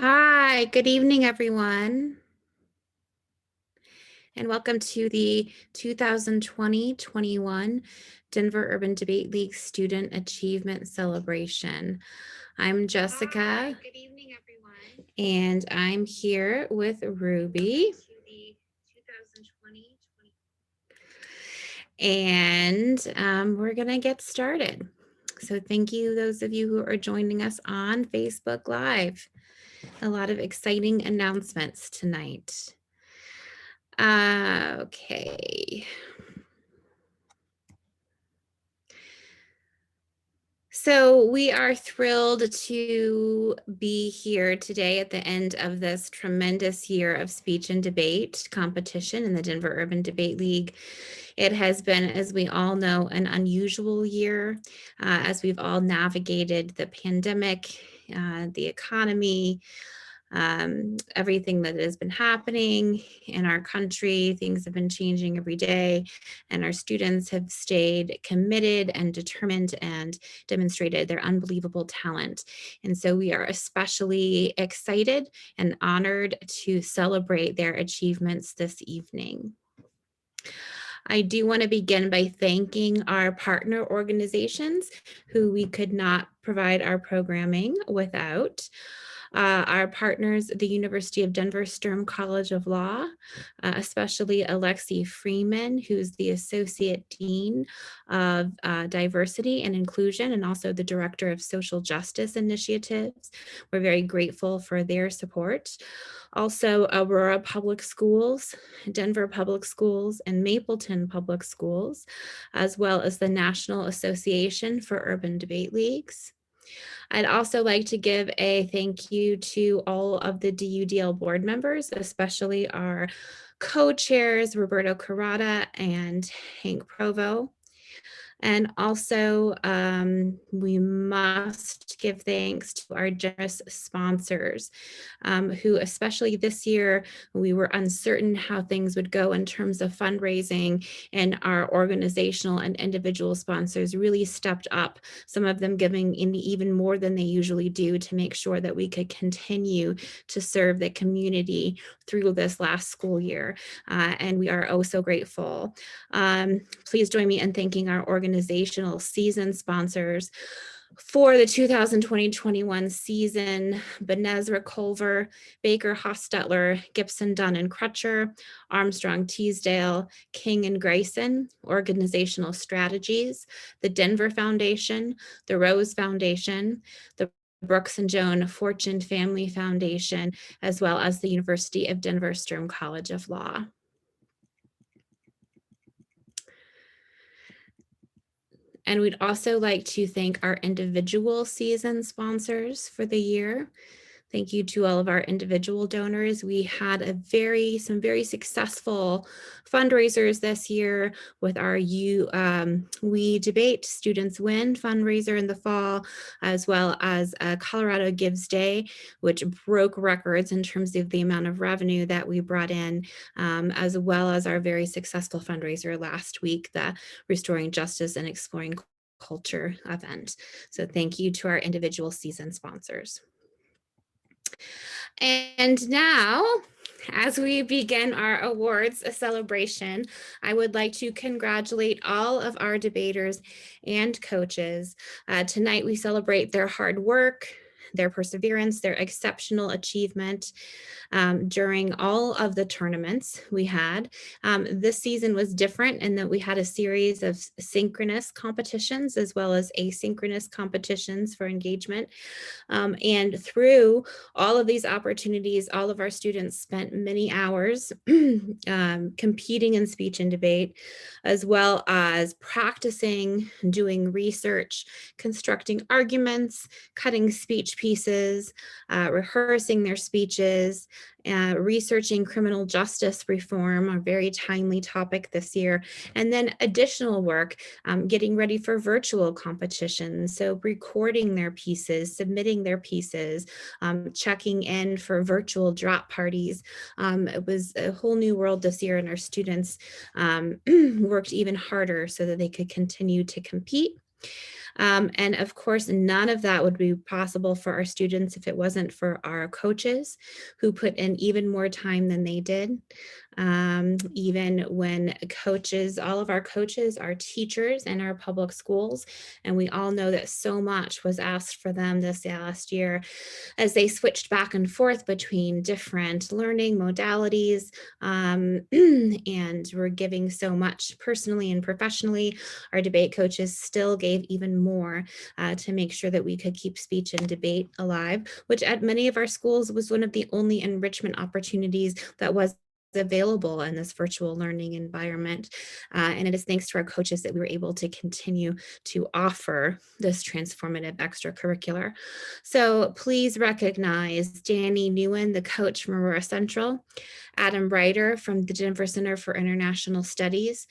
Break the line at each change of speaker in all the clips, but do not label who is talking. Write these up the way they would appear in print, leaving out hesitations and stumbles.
Hi, good evening, everyone, and welcome to the 2020-21 Denver Urban Debate League Student Achievement Celebration. I'm Jessica. Hi, good evening, everyone. And I'm here with Ruby. And we're going to get started. So thank you, those of you who are joining us on Facebook Live. A lot of exciting announcements tonight. Okay. So we are thrilled to be here today at the end of this tremendous year of speech and debate competition in the Denver Urban Debate League. It has been, as we all know, an unusual year as we've all navigated the pandemic, the economy, everything that has been happening in our country. Things have been changing every day, and our students have stayed committed and determined and demonstrated their unbelievable talent. And so we are especially excited and honored to celebrate their achievements this evening. I do want to begin by thanking our partner organizations who we could not provide our programming without. Our partners, the University of Denver Sturm College of Law, especially Alexi Freeman, who's the Associate Dean of Diversity and Inclusion and also the Director of Social Justice Initiatives. We're very grateful for their support. Also, Aurora Public Schools, Denver Public Schools, and Mapleton Public Schools, as well as the National Association for Urban Debate Leagues. I'd also like to give a thank you to all of the DUDL board members, especially our co-chairs, Roberto Carrata and Hank Provo. And also, we must give thanks to our generous sponsors, who, especially this year, we were uncertain how things would go in terms of fundraising, and our organizational and individual sponsors really stepped up, some of them giving in even more than they usually do to make sure that we could continue to serve the community through this last school year. And we are oh so grateful. Please join me in thanking our organizational season sponsors for the 2020-21 season: Benezra Culver, Baker Hostetler, Gibson Dunn and Crutcher, Armstrong Teasdale, King and Grayson, Organizational Strategies, the Denver Foundation, the Rose Foundation, the Brooks and Joan Fortune Family Foundation, as well as the University of Denver Sturm College of Law. And we'd also like to thank our individual season sponsors for the year. Thank you to all of our individual donors. We had some very successful fundraisers this year with our We Debate Students Win fundraiser in the fall, as well as Colorado Gives Day, which broke records in terms of the amount of revenue that we brought in, as well as our very successful fundraiser last week, the Restoring Justice and Exploring Culture event. So thank you to our individual season sponsors. And now, as we begin our awards celebration, I would like to congratulate all of our debaters and coaches. Tonight, we celebrate their hard work, their perseverance, their exceptional achievement during all of the tournaments we had. This season was different in that we had a series of synchronous competitions as well as asynchronous competitions for engagement. And through all of these opportunities, all of our students spent many hours competing in speech and debate, as well as practicing, doing research, constructing arguments, cutting speech pieces, rehearsing their speeches, researching criminal justice reform, a very timely topic this year, and then additional work, getting ready for virtual competitions. So recording their pieces, submitting their pieces, checking in for virtual drop parties. It was a whole new world this year, and our students worked even harder so that they could continue to compete And of course, none of that would be possible for our students if it wasn't for our coaches who put in even more time than they did. Even when coaches, all of our coaches are teachers in our public schools, and we all know that so much was asked for them this last year as they switched back and forth between different learning modalities, and were giving so much personally and professionally. Our debate coaches still gave even more to make sure that we could keep speech and debate alive, which at many of our schools was one of the only enrichment opportunities that was available in this virtual learning environment. And it is thanks to our coaches that we were able to continue to offer this transformative extracurricular. So please recognize Danny Newen, the coach from Aurora Central, Adam Ryder from the Denver Center for International Studies,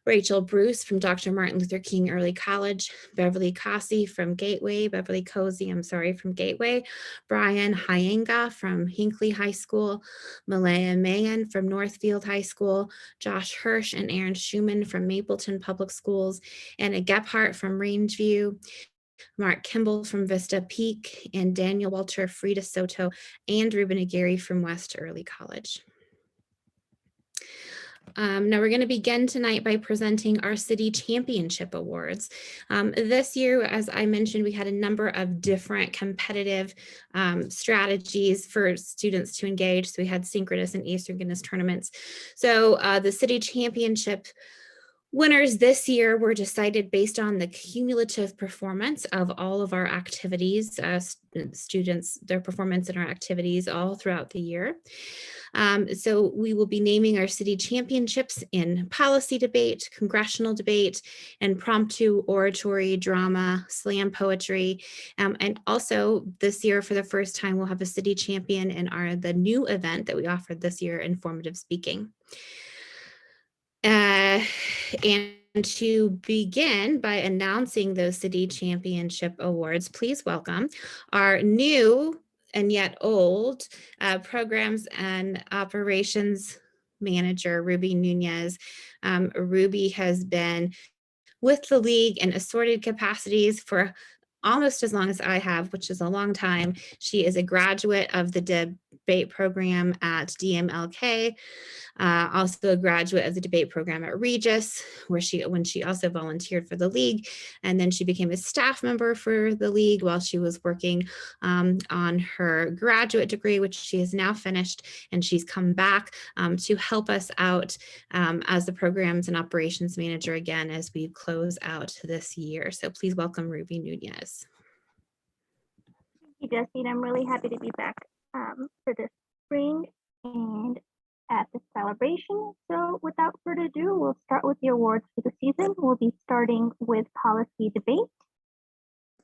Rachel Bruce from Dr. Martin Luther King Early College, Beverly Cozy from Gateway, from Gateway, Brian Hyenga from Hinckley High School, Malaya Mayan from Northfield High School, Josh Hirsch and Aaron Schumann from Mapleton Public Schools, Anna Gephardt from Rangeview, Mark Kimball from Vista Peak, and Daniel Walter, Frida Soto, and Ruben Aguirre from West Early College. Now we're going to begin tonight by presenting our City Championship Awards. This year, as I mentioned, we had a number of different competitive strategies for students to engage. So we had synchronous and asynchronous tournaments. So the City Championship winners this year were decided based on the cumulative performance of all of our activities, students, their performance in our activities all throughout the year. So we will be naming our city championships in policy debate, congressional debate, impromptu oratory, drama, slam poetry. And also this year, for the first time, we'll have a city champion in the new event that we offered this year, informative speaking. And to begin by announcing those City Championship Awards, please welcome our new and yet old Programs and Operations Manager, Ruby Nunez. Ruby has been with the league in assorted capacities for almost as long as I have, which is a long time. She is a graduate of the debate program at DMLK, also a graduate of the debate program at Regis, when she also volunteered for the league. And then she became a staff member for the league while she was working on her graduate degree, which she has now finished. And she's come back to help us out as the programs and operations manager again as we close out this year. So please welcome Ruby Nunez.
Thank you, Justine. I'm really happy to be back for this spring and at the celebration. So without further ado, we'll start with the awards for the season. We'll be starting with policy debate.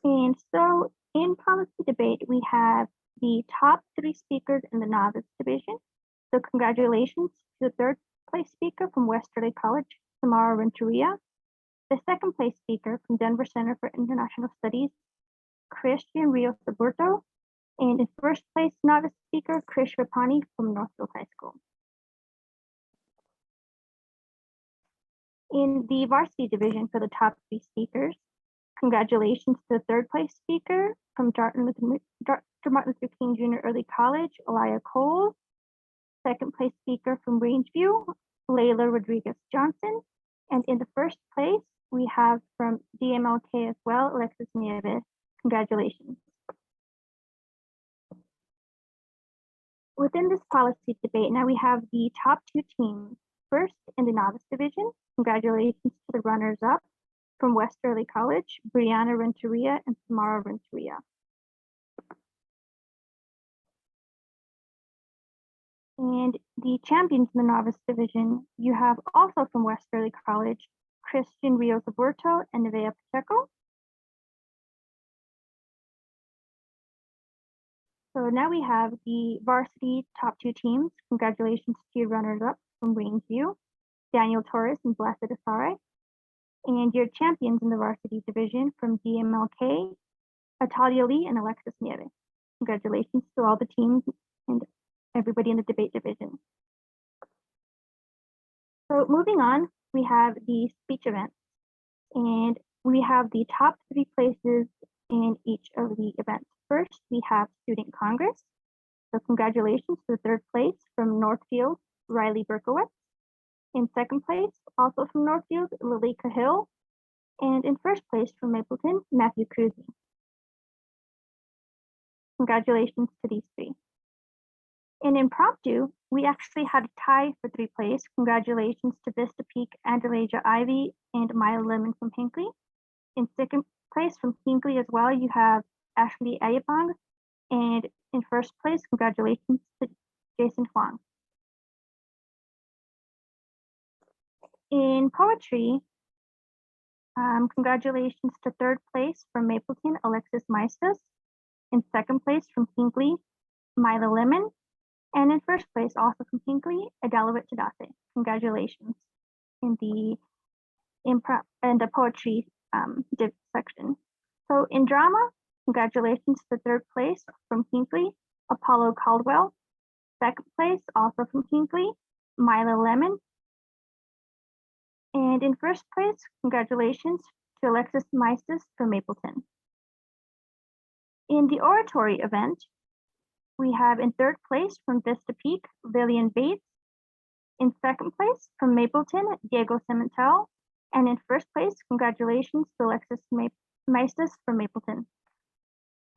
And so in policy debate, we have the top 3 speakers in the novice division. So congratulations to the 3rd place speaker from Westerly College, Samara Renteria. The 2nd place speaker from Denver Center for International Studies, Christian Rios Alberto, and in 1st place novice speaker, Krish Rapani from Northfield High School. In the varsity division for the top 3 speakers, congratulations to the 3rd place speaker from Dr. Martin Luther King Jr. Early College, Elia Cole. 2nd place speaker from Rangeview, Layla Rodriguez Johnson. And in the 1st place, we have from DMLK as well, Alexis Nieves. Congratulations. Within this policy debate, now we have the top 2 teams. First, in the novice division, congratulations to the runners-up from Westerly College, Brianna Renteria and Samara Renteria. And the champions in the novice division, you have also from Westerly College, Christian Rios Alberto and Nevea Pacheco. So now we have the varsity top 2 teams. Congratulations to your runners-up from Rangeview, Daniel Torres and Blessed Asare. And your champions in the varsity division from DMLK, Atalia Lee and Alexis Nieves. Congratulations to all the teams and everybody in the debate division. So moving on, we have the speech event. And We have the top 3 places in each of the events. First, we have Student Congress. So congratulations to 3rd place from Northfield, Riley Berkowitz. In 2nd place, also from Northfield, Lily Cahill. And in 1st place from Mapleton, Matthew Cruzy. Congratulations to these 3. In impromptu, we actually had a tie for 3rd place. Congratulations to Vista Peak, Andalasia Ivy, and Maya Lemon from Hinckley. In 2nd place from Hinckley as well, you have Ashley Ayapong. And in 1st place, congratulations to Jason Huang. In poetry, congratulations to 3rd place from Mapleton, Alexis Maestas. In 2nd place from Hinckley, Mila Lemon. And in 1st place, also from Hinckley, Adalawit Tadase. Congratulations in the poetry div section. So in drama, congratulations to 3rd place from Hinckley, Apollo Caldwell. 2nd place, also from Hinckley, Mila Lemon. And in 1st place, congratulations to Alexis Maestas from Mapleton. In the oratory event, we have in 3rd place from Vista Peak, Lillian Bates. In 2nd place from Mapleton, Diego Cementel. And in 1st place, congratulations to Alexis Maestas from Mapleton.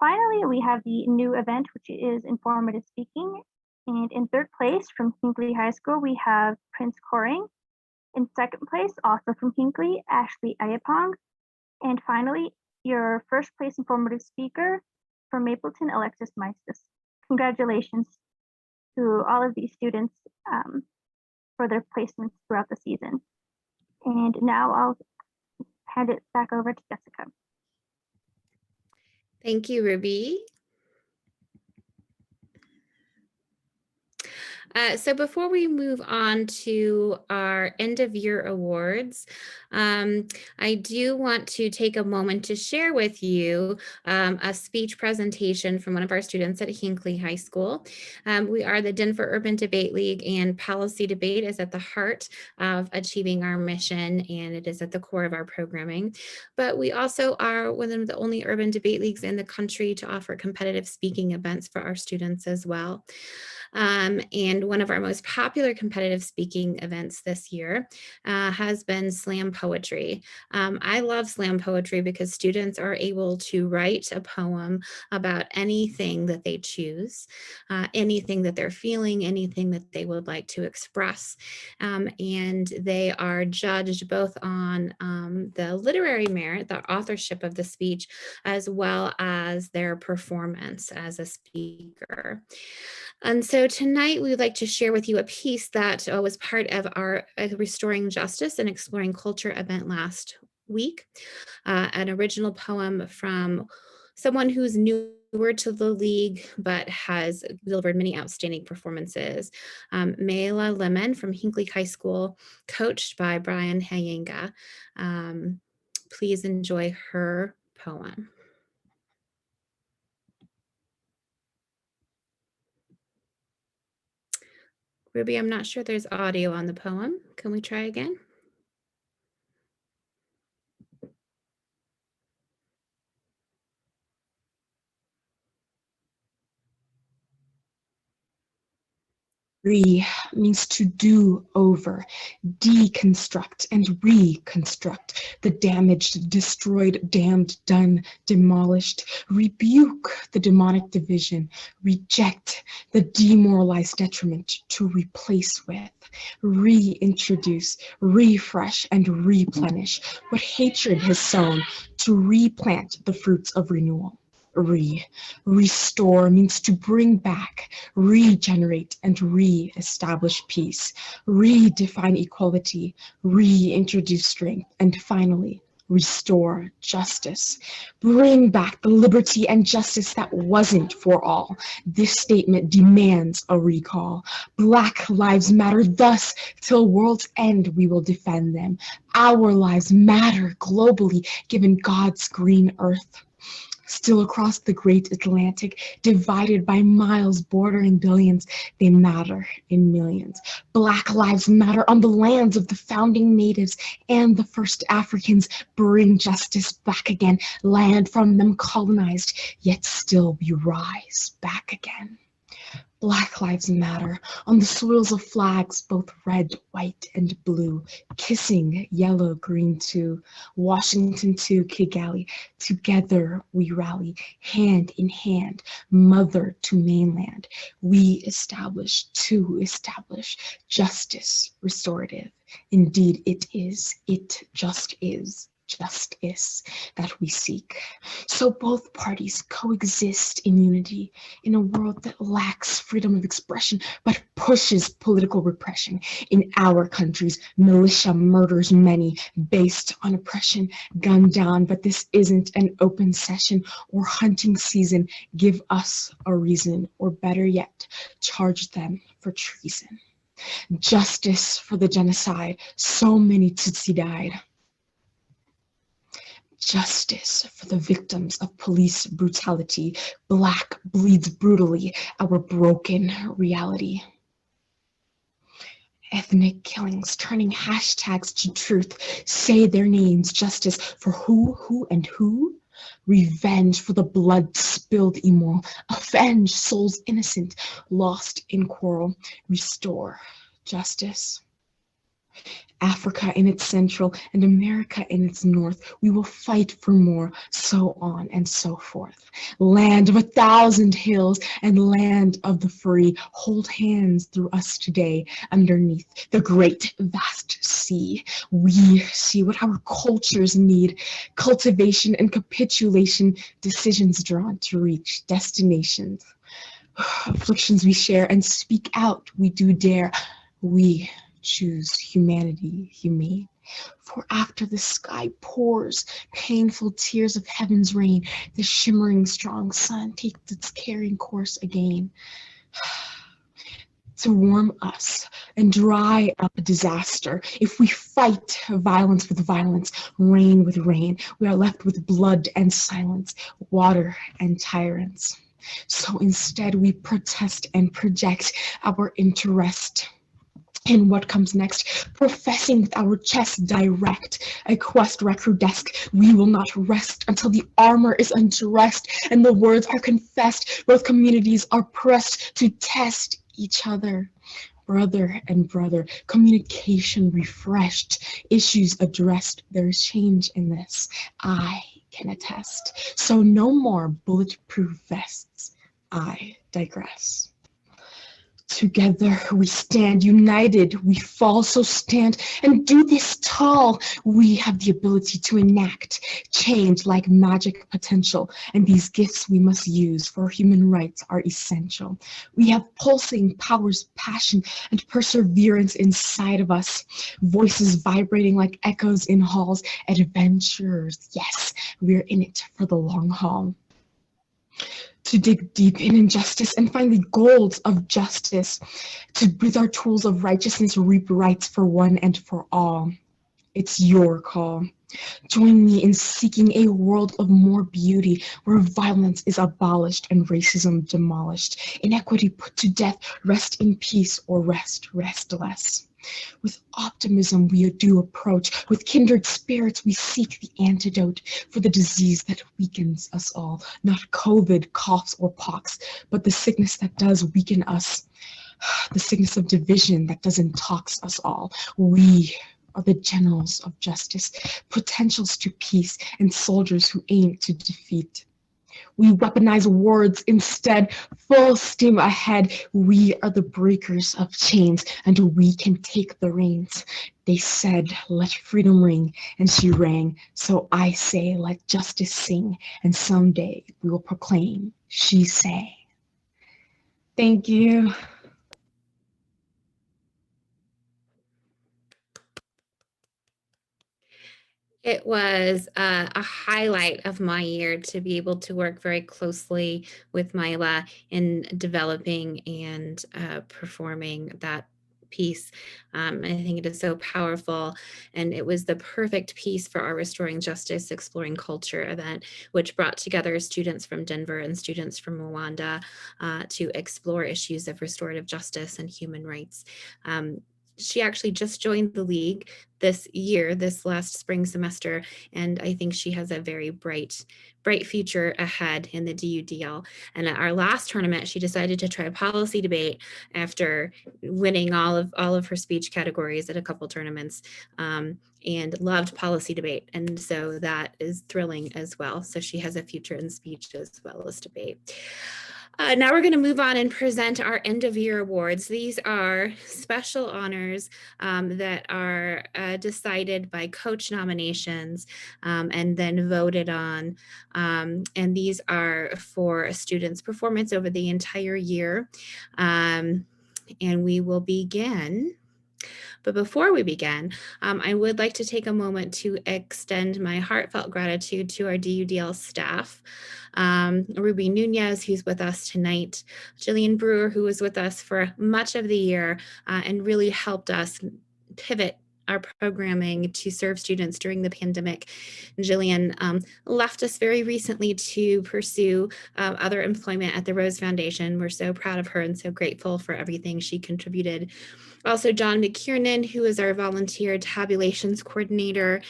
Finally, we have the new event, which is informative speaking. And in 3rd place from Hinckley High School, we have Prince Coring. In 2nd place, also from Hinckley, Ashley Ayapong. And finally, your 1st place informative speaker from Mapleton, Alexis Maestas. Congratulations to all of these students for their placements throughout the season. And now I'll hand it back over to Jessica.
Thank you, Ruby. So before we move on to our end of year awards, I do want to take a moment to share with you a speech presentation from one of our students at Hinckley High School. We are the Denver Urban Debate League, and policy debate is at the heart of achieving our mission, and it is at the core of our programming. But we also are one of the only urban debate leagues in the country to offer competitive speaking events for our students as well. And one of our most popular competitive speaking events this year has been slam poetry. I love slam poetry because students are able to write a poem about anything that they choose, anything that they're feeling, anything that they would like to express. And they are judged both on the literary merit, the authorship of the speech, as well as their performance as a speaker. And so tonight we would like to share with you a piece that was part of our Restoring Justice and Exploring Culture event last week, an original poem from someone who's newer to the league but has delivered many outstanding performances. Mayla Lemon from Hinckley High School, coached by Brian Hayenga. Please enjoy her poem. Ruby, I'm not sure there's audio on the poem. Can we try again?
Re means to do over, deconstruct and reconstruct the damaged, destroyed, damned, done, demolished. Rebuke the demonic division, reject the demoralized detriment to replace with. Reintroduce, refresh, and replenish what hatred has sown, to replant the fruits of renewal. Restore means to bring back, regenerate, and re-establish peace, redefine equality, reintroduce strength, and finally, restore justice. Bring back the liberty and justice that wasn't for all. This statement demands a recall. Black lives matter, thus, till world's end we will defend them. Our lives matter globally, given God's green earth. Still across the great Atlantic, divided by miles bordering billions, they matter in millions. Black lives matter on the lands of the founding natives and the first Africans. Bring justice back again, land from them colonized, yet still we rise back again. Black lives matter on the soils of flags, both red, white, and blue, kissing yellow, green too. Washington to Kigali, together we rally, hand in hand, mother to mainland. We establish to establish justice restorative. Indeed, it just is justice that we seek. So both parties coexist in unity in a world that lacks freedom of expression but pushes political repression. In our countries, militia murders many based on oppression, gunned down, but this isn't an open session or hunting season. Give us a reason, or better yet, charge them for treason. Justice for the genocide, so many Tutsi died. Justice for the victims of police brutality. Black bleeds brutally, our broken reality. Ethnic killings, turning hashtags to truth. Say their names, justice for who, and who? Revenge for the blood spilled immoral. Avenge souls innocent, lost in quarrel. Restore justice. Africa in its central and America in its north. We will fight for more, so on and so forth. Land of 1,000 hills and land of the free, hold hands through us today underneath the great vast sea. We see what our cultures need, cultivation and capitulation, decisions drawn to reach destinations. Afflictions we share and speak out, we do dare. We choose humanity humane. For after the sky pours painful tears of heaven's rain, the shimmering strong sun takes its carrying course again to warm us and dry up disaster. If we fight violence with violence, rain with rain, we are left with blood and silence, water and tyrants. So instead we protest and project our interest in what comes next, professing with our chest direct, a quest recrudesque. We will not rest until the armor is undressed and the words are confessed. Both communities are pressed to test each other. Brother and brother, communication refreshed, issues addressed. There is change in this, I can attest. So no more bulletproof vests. I digress. Together we stand united, we fall, so stand and do this tall. We have the ability to enact change like magic potential, and these gifts we must use, for human rights are essential. We have pulsing powers, passion, and perseverance inside of us, voices vibrating like echoes in halls, adventurers, yes, we're in it for the long haul. To dig deep in injustice and find the gold of justice, to with our tools of righteousness reap rights for one and for all. It's your call. Join me in seeking a world of more beauty, where violence is abolished and racism demolished, inequity put to death, rest in peace, or rest restless. With optimism we do approach, with kindred spirits we seek the antidote for the disease that weakens us all. Not COVID, coughs, or pox, but the sickness that does weaken us, the sickness of division that does intox us all. We are the generals of justice, potentials to peace, and soldiers who aim to defeat. We weaponize words instead, full steam ahead. We are the breakers of chains, and we can take the reins. They said, let freedom ring, and she rang. So I say, let justice sing, and someday we will proclaim, she sang. Thank you.
It was a highlight of my year to be able to work very closely with Myla in developing and performing that piece. I think it is so powerful, and it was the perfect piece for our Restoring Justice, Exploring Culture event, which brought together students from Denver and students from Rwanda to explore issues of restorative justice and human rights. She actually just joined the league this year, this last spring semester, and I think she has a very bright future ahead in the DUDL. And at our last tournament, she decided to try policy debate after winning all of her speech categories at a couple tournaments, and loved policy debate. And so that is thrilling as well. So she has a future in speech as well as debate. Now we're going to move on and present our end of year awards. These are special honors that are decided by coach nominations and then voted on. And these are for a student's performance over the entire year. And we will begin. But before we begin, I would like to take a moment to extend my heartfelt gratitude to our DUDL staff. Ruby Nunez, who's with us tonight, Jillian Brewer, who was with us for much of the year and really helped us pivot our programming to serve students during the pandemic. Jillian left us very recently to pursue other employment at the Rose Foundation. We're so proud of her and so grateful for everything she contributed. Also, John McKiernan, who is our volunteer tabulations coordinator.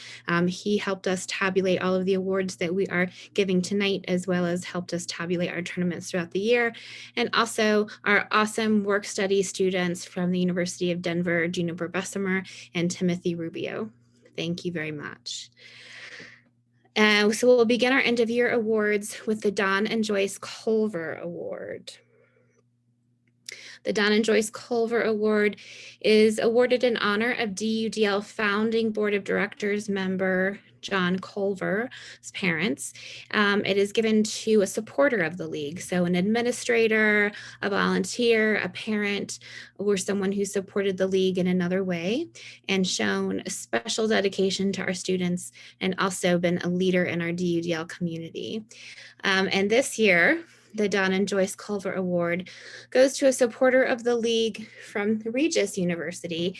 He helped us tabulate all of the awards that we are giving tonight, as well as helped us tabulate our tournaments throughout the year. And also our awesome work study students from the University of Denver, Juniper Bessemer and Timothy Rubio. Thank you very much. So we'll begin our end of year awards with the Don and Joyce Culver Award. The Don and Joyce Culver Award is awarded in honor of DUDL founding board of directors member John Culver's parents. It is given to a supporter of the league, so an administrator, a volunteer, a parent, or someone who supported the league in another way and shown a special dedication to our students and also been a leader in our DUDL community. And this year, the Don and Joyce Culver Award goes to a supporter of the league from Regis University,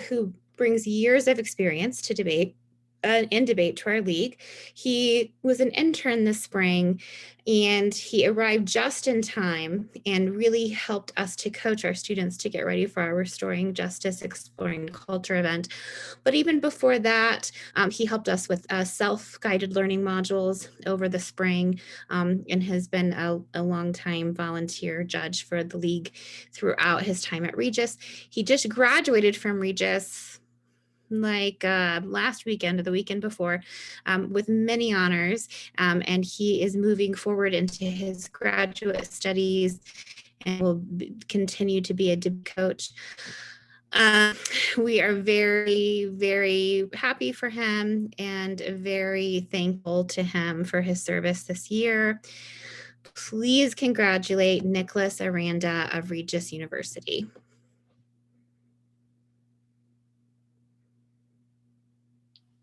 who brings years of experience to debate in debate to our league. He was an intern this spring and he arrived just in time and really helped us to coach our students to get ready for our Restoring Justice, Exploring Culture event. But even before that, he helped us with self-guided learning modules over the spring and has been a long-time volunteer judge for the league throughout his time at Regis. He just graduated from Regis last weekend or the weekend before with many honors, and he is moving forward into his graduate studies and will continue to be a debate coach. We are very, very happy for him and very thankful to him for his service this year. Please congratulate Nicholas Aranda of Regis University.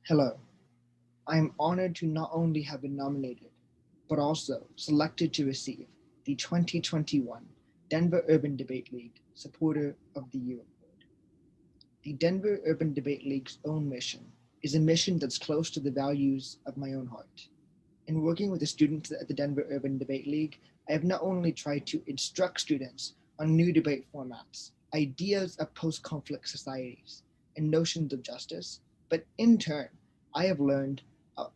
Hello. I am honored to not only have been nominated, but also selected to receive the 2021 Denver Urban Debate League Supporter of the Year Award. The Denver Urban Debate League's own mission is a mission that's close to the values of my own heart. In working with the students at the Denver Urban Debate League, I have not only tried to instruct students on new debate formats, ideas of post-conflict societies, and notions of justice, but in turn, I have learned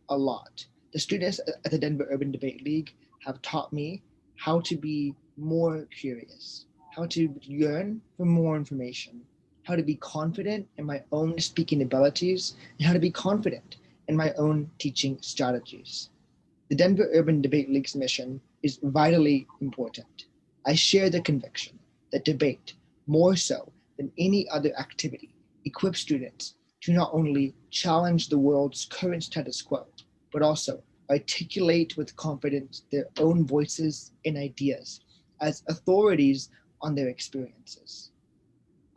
a lot. The students at the Denver Urban Debate League have taught me how to be more curious, how to yearn for more information, how to be confident in my own speaking abilities, and how to be confident in my own teaching strategies. The Denver Urban Debate League's mission is vitally important. I share the conviction that debate, more so than any other activity, equips students to not only challenge the world's current status quo, but also articulate with confidence their own voices and ideas as authorities on their experiences.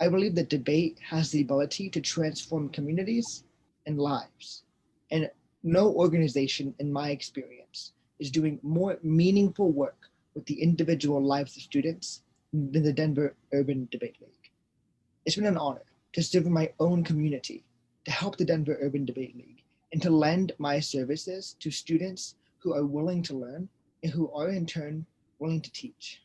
I believe that debate has the ability to transform communities and lives, and no organization, in my experience, is doing more meaningful work with the individual lives of students than the Denver Urban Debate League. It's been an honor to serve in my own community, to help the Denver Urban Debate League, and to lend my services to students who are willing to learn and who are in turn willing to teach.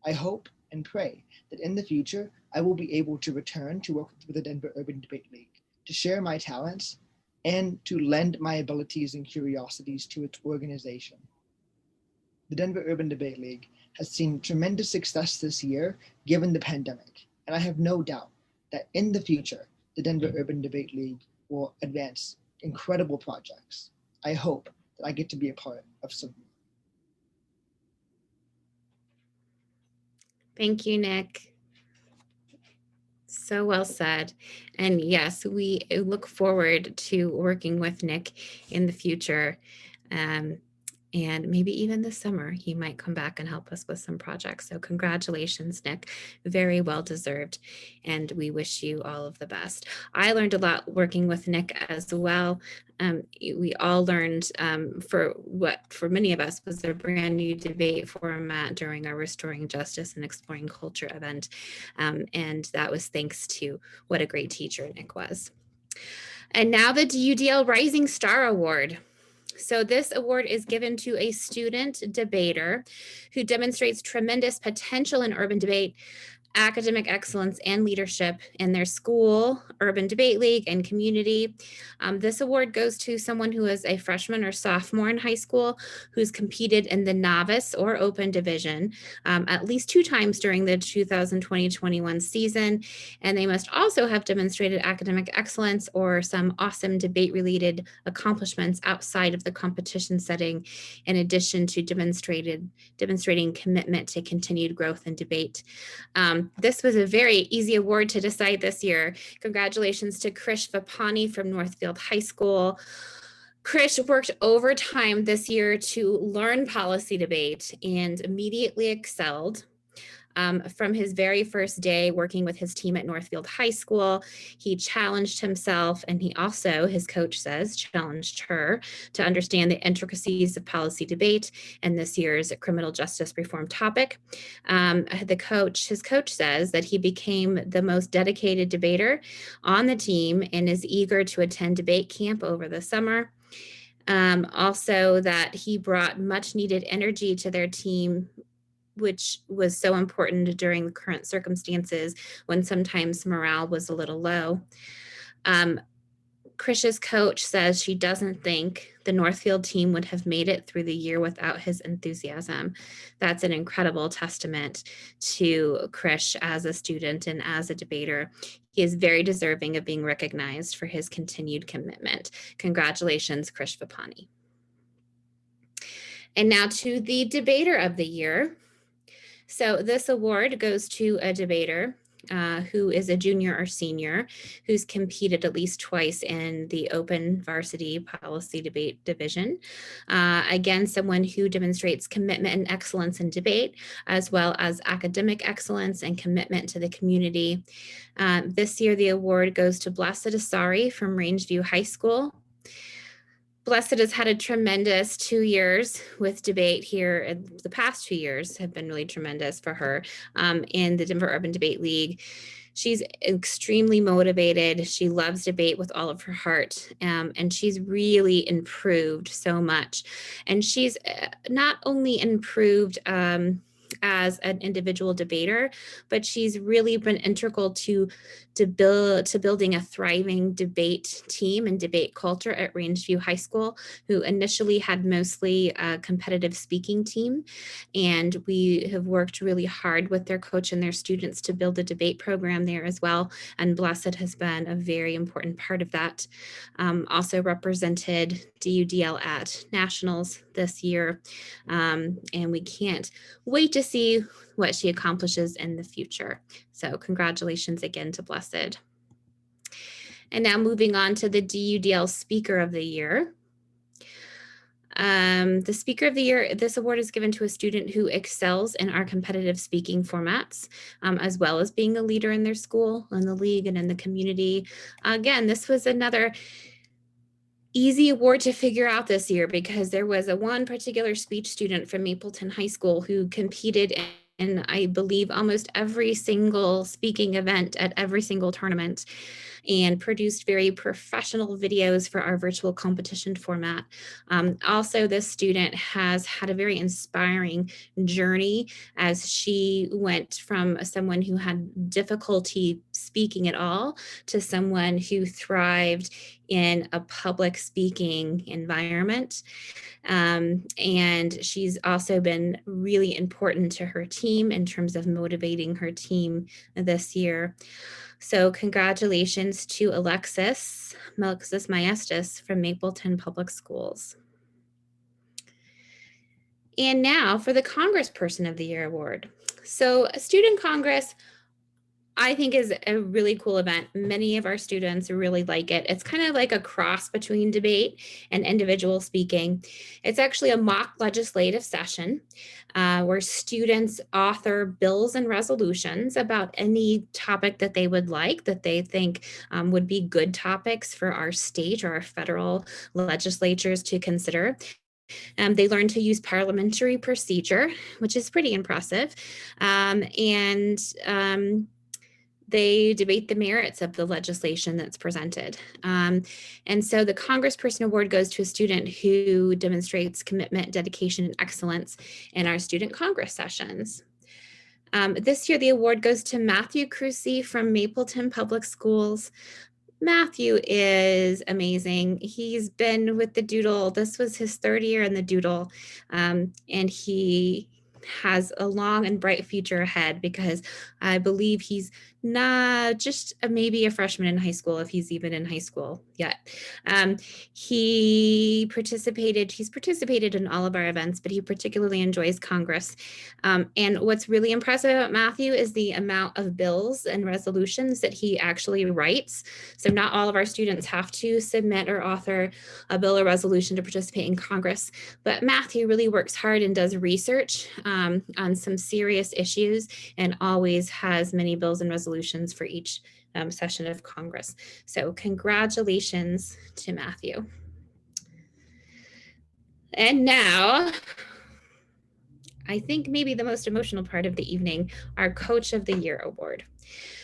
I hope and pray that in the future, I will be able to return to work with the Denver Urban Debate League, to share my talents, and to lend my abilities and curiosities to its organization. The Denver Urban Debate League has seen tremendous success this year given the pandemic, and I have no doubt that in the future, the Denver Urban Debate League will advance incredible projects. I hope that I get to be a part of some.
Thank you, Nick. So well said. And yes, we look forward to working with Nick in the future. And maybe even this summer, he might come back and help us with some projects. So congratulations, Nick. Very well deserved. And we wish you all of the best. I learned a lot working with Nick as well. We all learned for what for many of us was a brand new debate format during our Restoring Justice and Exploring Culture event. And that was thanks to what a great teacher Nick was. And now the DUDL Rising Star Award. So this award is given to a student debater who demonstrates tremendous potential in urban debate, academic excellence, and leadership in their school, urban debate league, and community. This award goes to someone who is a freshman or sophomore in high school who's competed in the novice or open division at least 2 times during the 2020-21 season. And they must also have demonstrated academic excellence or some awesome debate-related accomplishments outside of the competition setting, in addition to demonstrating commitment to continued growth in debate. This was a very easy award to decide this year. Congratulations to Krish Vapani from Northfield High School. Krish worked overtime this year to learn policy debate and immediately excelled. From his very first day working with his team at Northfield High School, he challenged himself, and he also, his coach says, challenged her to understand the intricacies of policy debate and this year's criminal justice reform topic. His coach says that he became the most dedicated debater on the team and is eager to attend debate camp over the summer. Also that he brought much needed energy to their team, which was so important during the current circumstances when sometimes morale was a little low. Krish's coach says she doesn't think the Northfield team would have made it through the year without his enthusiasm. That's an incredible testament to Krish as a student and as a debater. He is very deserving of being recognized for his continued commitment. Congratulations, Krish Vapani. And now to the debater of the year. So this award goes to a debater who is a junior or senior who's competed at least twice in the open varsity policy debate division. Again, someone who demonstrates commitment and excellence in debate, as well as academic excellence and commitment to the community. This year, the award goes to Blessed Asari from Rangeview High School. Blessed has had a tremendous 2 years with debate here. The past 2 years have been really tremendous for her in the Denver Urban Debate League. She's extremely motivated. She loves debate with all of her heart, and she's really improved so much. And she's not only improved as an individual debater, but she's really been integral to building a thriving debate team and debate culture at Rangeview High School, who initially had mostly a competitive speaking team. And we have worked really hard with their coach and their students to build a debate program there as well. And Blessed has been a very important part of that. Also represented DUDL at nationals this year. And we can't wait to see what she accomplishes in the future. So congratulations again to Blessed. And now moving on to the DUDL Speaker of the Year. The Speaker of the Year, this award is given to a student who excels in our competitive speaking formats, as well as being a leader in their school, in the league, and in the community. Again, this was another easy award to figure out this year because there was one particular speech student from Mapleton High School who competed I believe, almost every single speaking event at every single tournament, and produced very professional videos for our virtual competition format. Also, this student has had a very inspiring journey as she went from someone who had difficulty speaking at all to someone who thrived in a public speaking environment. And she's also been really important to her team in terms of motivating her team this year. So congratulations to Alexis Maestas from Mapleton Public Schools. And now for the Congressperson of the Year award. So a Student Congress, I think, is a really cool event. Many of our students really like it. It's kind of like a cross between debate and individual speaking. It's actually a mock legislative session where students author bills and resolutions about any topic that they would like, that they think would be good topics for our state or our federal legislatures to consider. They learn to use parliamentary procedure, which is pretty impressive. They debate the merits of the legislation that's presented. And so the Congressperson Award goes to a student who demonstrates commitment, dedication, and excellence in our student Congress sessions. This year, the award goes to Matthew Crucy from Mapleton Public Schools. Matthew is amazing. He's been with the DUDL. This was his third year in the DUDL, and he has a long and bright future ahead because I believe he's not just maybe a freshman in high school, if he's even in high school yet. He's participated in all of our events, but he particularly enjoys Congress. And what's really impressive about Matthew is the amount of bills and resolutions that he actually writes. So not all of our students have to submit or author a bill or resolution to participate in Congress, but Matthew really works hard and does research on some serious issues and always has many bills and resolutions for each session of Congress. So congratulations to Matthew. And now, I think maybe the most emotional part of the evening, our Coach of the Year award.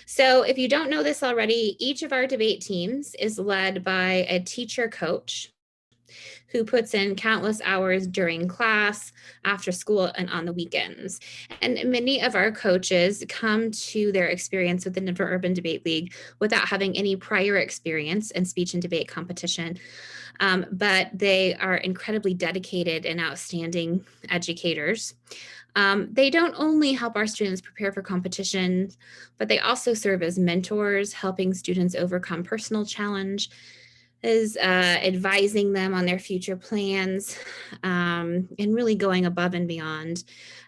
So if you don't know this already, each of our debate teams is led by a teacher coach who puts in countless hours during class, after school, and on the weekends. And many of our coaches come to their experience with the Denver Urban Debate League without having any prior experience in speech and debate competition. But they are incredibly dedicated and outstanding educators. They don't only help our students prepare for competitions, but they also serve as mentors, helping students overcome personal challenge, is advising them on their future plans, and really going above and beyond.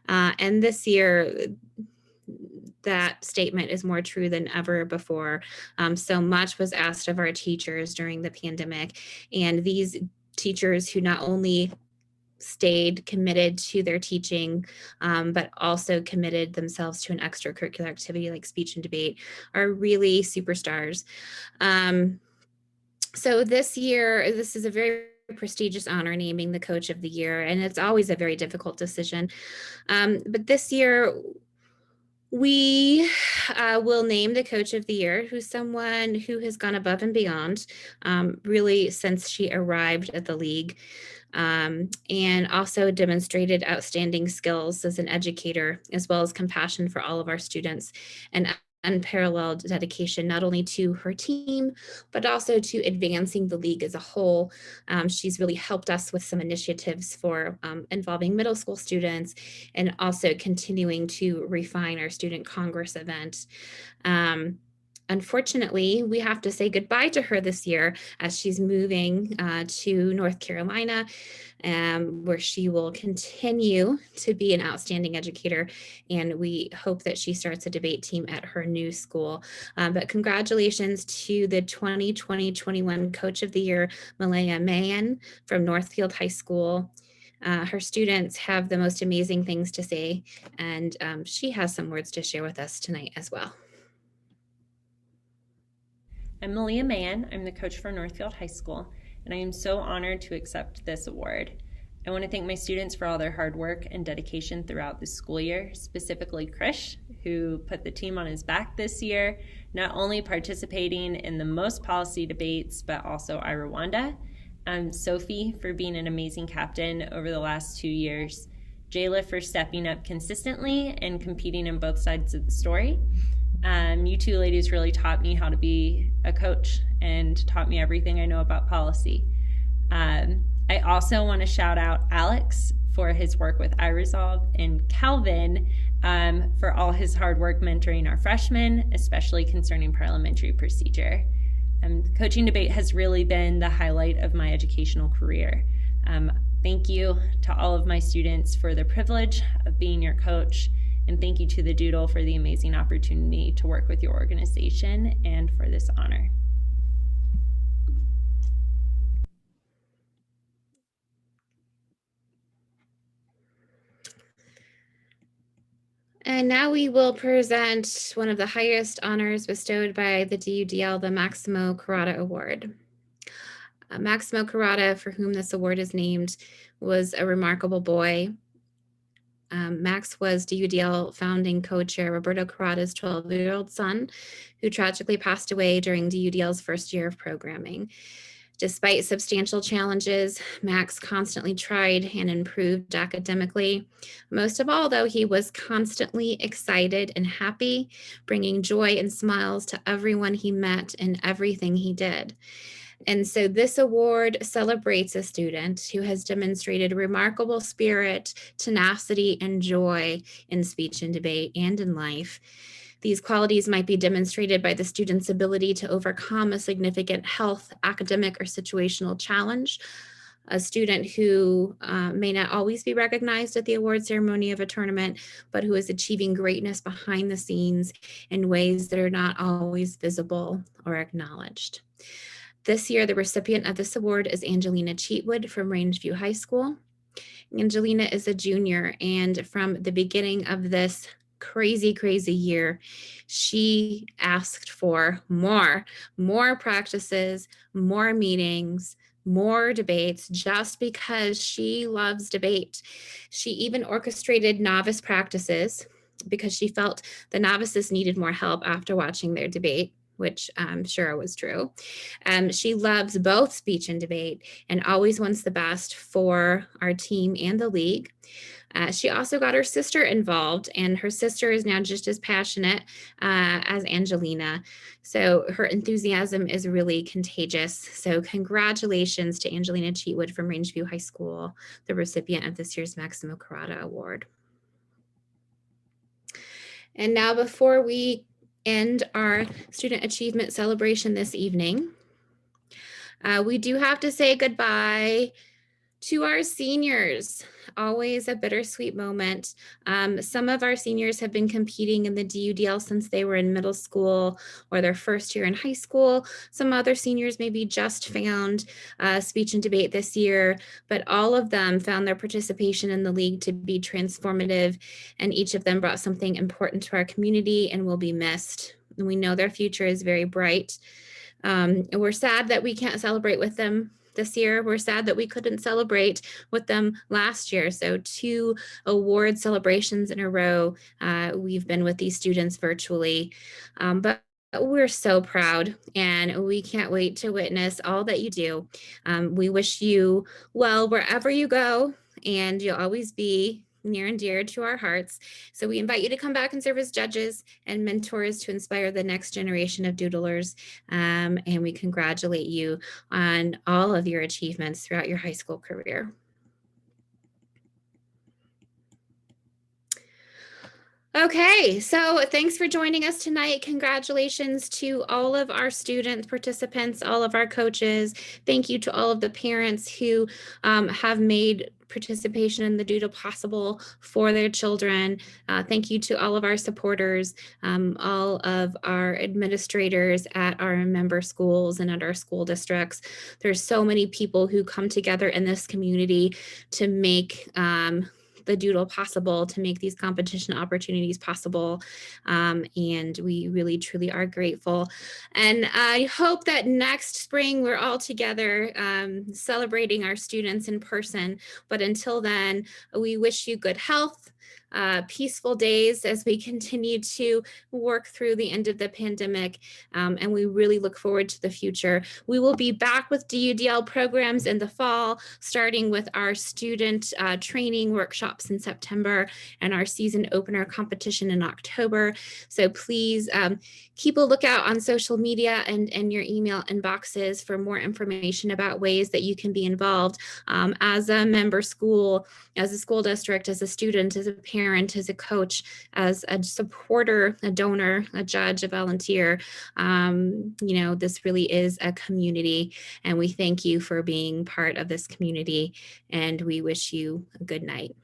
And this year, that statement is more true than ever before. So much was asked of our teachers during the pandemic, and these teachers who not only stayed committed to their teaching, but also committed themselves to an extracurricular activity like speech and debate are really superstars. So this year, this is a very prestigious honor, naming the Coach of the Year, and it's always a very difficult decision. But this year, we will name the Coach of the Year, who's someone who has gone above and beyond, really since she arrived at the league, and also demonstrated outstanding skills as an educator, as well as compassion for all of our students, and unparalleled dedication not only to her team, but also to advancing the league as a whole. She's really helped us with some initiatives for involving middle school students, and also continuing to refine our student Congress event. Unfortunately, we have to say goodbye to her this year as she's moving to North Carolina, where she will continue to be an outstanding educator. And we hope that she starts a debate team at her new school. But congratulations to the 2020-21 Coach of the Year, Malaya Mayan from Northfield High School. Her students have the most amazing things to say, and she has some words to share with us tonight as well.
I'm Malia Mann. I'm the coach for Northfield High School, and I am so honored to accept this award. I want to thank my students for all their hard work and dedication throughout the school year, specifically Krish, who put the team on his back this year, not only participating in the most policy debates, but also I Rwanda. Sophie for being an amazing captain over the last 2 years, Jayla for stepping up consistently and competing in both sides of the story. You two ladies really taught me how to be a coach and taught me everything I know about policy. I also want to shout out Alex for his work with iResolve and Calvin for all his hard work mentoring our freshmen, especially concerning parliamentary procedure. Coaching debate has really been the highlight of my educational career. Thank you to all of my students for the privilege of being your coach, and thank you to the DUDL for the amazing opportunity to work with your organization and for this honor.
And now we will present one of the highest honors bestowed by the DUDL, the Maximo Carrata Award. Maximo Carrata, for whom this award is named, was a remarkable boy. Max was DUDL founding co-chair Roberto Carrata's 12-year-old son, who tragically passed away during DUDL's first year of programming. Despite substantial challenges, Max constantly tried and improved academically. Most of all, though, he was constantly excited and happy, bringing joy and smiles to everyone he met in everything he did. And so this award celebrates a student who has demonstrated remarkable spirit, tenacity, and joy in speech and debate and in life. These qualities might be demonstrated by the student's ability to overcome a significant health, academic, or situational challenge. A student who may not always be recognized at the award ceremony of a tournament, but who is achieving greatness behind the scenes in ways that are not always visible or acknowledged. This year, the recipient of this award is Angelina Cheatwood from Rangeview High School. Angelina is a junior, and from the beginning of this crazy year, she asked for more practices, more meetings, more debates, just because she loves debate. She even orchestrated novice practices because she felt the novices needed more help after watching their debate, which I'm sure was true. She loves both speech and debate and always wants the best for our team and the league. She also got her sister involved, and her sister is now just as passionate as Angelina. So her enthusiasm is really contagious. So congratulations to Angelina Cheatwood from Rangeview High School, the recipient of this year's Maximo Carrata Award. And now, before we end our student achievement celebration this evening, we do have to say goodbye to our seniors. Always a bittersweet moment. Some of our seniors have been competing in the DUDL since they were in middle school or their first year in high school. Some other seniors maybe just found speech and debate this year, but all of them found their participation in the league to be transformative, and each of them brought something important to our community and will be missed. And we know their future is very bright. And we're sad that we can't celebrate with them this year. We're sad that we couldn't celebrate with them last year. So 2 award celebrations in a row, we've been with these students virtually. But we're so proud, and we can't wait to witness all that you do. We wish you well wherever you go, and you'll always be near and dear to our hearts. So we invite you to come back and serve as judges and mentors to inspire the next generation of doodlers. And we congratulate you on all of your achievements throughout your high school career. Okay, so thanks for joining us tonight. Congratulations to all of our students, participants, all of our coaches. Thank you to all of the parents who have made participation in the DUDL possible for their children. Thank you to all of our supporters, all of our administrators at our member schools and at our school districts. There's so many people who come together in this community to make the DUDL possible, to make these competition opportunities possible. And we really, truly are grateful. And I hope that next spring we're all together celebrating our students in person. But until then, we wish you good health, peaceful days as we continue to work through the end of the pandemic. And we really look forward to the future. We will be back with DUDL programs in the fall, starting with our student training workshops in September and our season opener competition in October. So please keep a lookout on social media and your email inboxes for more information about ways that you can be involved as a member school, as a school district, as a student, as a parent, as a coach, as a supporter, a donor, a judge, a volunteer. This really is a community, and we thank you for being part of this community, and we wish you a good night.